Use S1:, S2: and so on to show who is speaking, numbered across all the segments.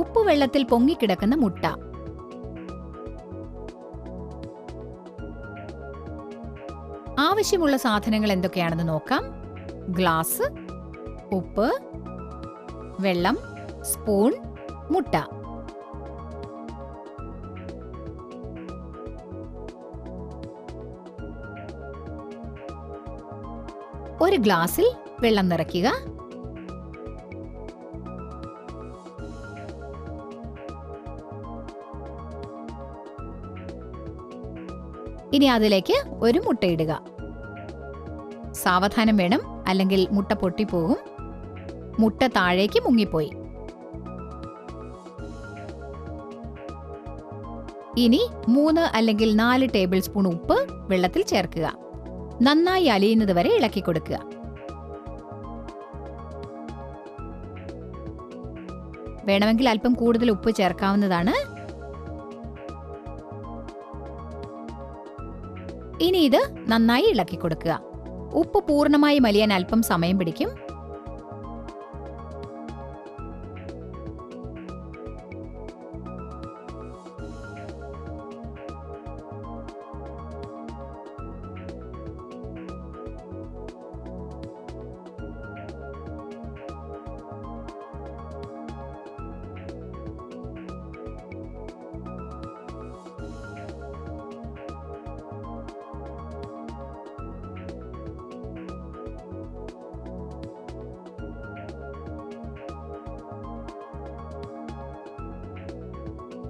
S1: ഉപ്പുവെള്ളത്തിൽ പൊങ്ങിക്കിടക്കുന്ന മുട്ട. ആവശ്യമുള്ള സാധനങ്ങൾ എന്തൊക്കെയാണെന്ന് നോക്കാം. ഗ്ലാസ്, ഉപ്പ്, വെള്ളം, സ്പൂൺ, മുട്ട. ഒരു ഗ്ലാസ്സിൽ വെള്ളം നിറയ്ക്കുക. ഇനി അതിലേക്ക് ഒരു മുട്ടയിടുക. സാവധാനം വേണം, അല്ലെങ്കിൽ മുട്ട പൊട്ടിപ്പോകും. മുട്ട താഴേക്ക് മുങ്ങിപ്പോയി. ഇനി 3 അല്ലെങ്കിൽ 4 ടേബിൾ സ്പൂൺ ഉപ്പ് വെള്ളത്തിൽ ചേർക്കുക. നന്നായി അലിയുന്നത് വരെ ഇളക്കി കൊടുക്കുക. വേണമെങ്കിൽ അല്പം കൂടുതൽ ഉപ്പ് ചേർക്കാവുന്നതാണ്. ഇനി ഇത് നന്നായി ഇളക്കി കൊടുക്കുക. ഉപ്പ് പൂർണ്ണമായി അലിയാൻ അല്പം സമയം പിടിക്കും.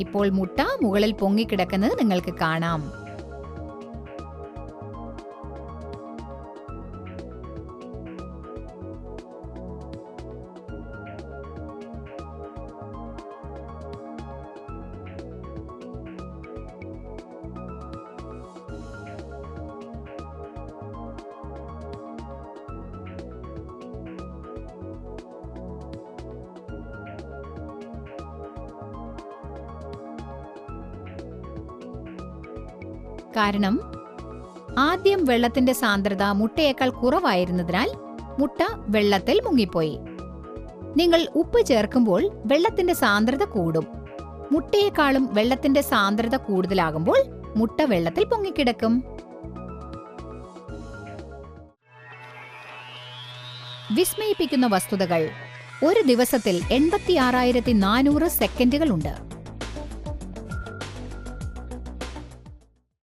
S1: ഇപ്പോൾ മുട്ട മുകളിൽ പൊങ്ങിക്കിടക്കുന്നത് നിങ്ങൾക്ക് കാണാം. കാരണം ആദ്യം വെള്ളത്തിന്റെ സാന്ദ്രത മുട്ടയേക്കാൾ കുറവായിരുന്നതിനാൽ മുട്ട വെള്ളത്തിൽ മുങ്ങിപ്പോയി. നിങ്ങൾ ഉപ്പ് ചേർക്കുമ്പോൾ വെള്ളത്തിന്റെ സാന്ദ്രത കൂടും. മുട്ടയേക്കാളും വെള്ളത്തിന്റെ സാന്ദ്രത കൂടുതലാകുമ്പോൾ മുട്ട വെള്ളത്തിൽ പൊങ്ങിക്കിടക്കും. വിസ്മയിപ്പിക്കുന്ന വസ്തുതകൾ. ഒരു ദിവസത്തിൽ 86,400 സെക്കൻഡുകളുണ്ട്.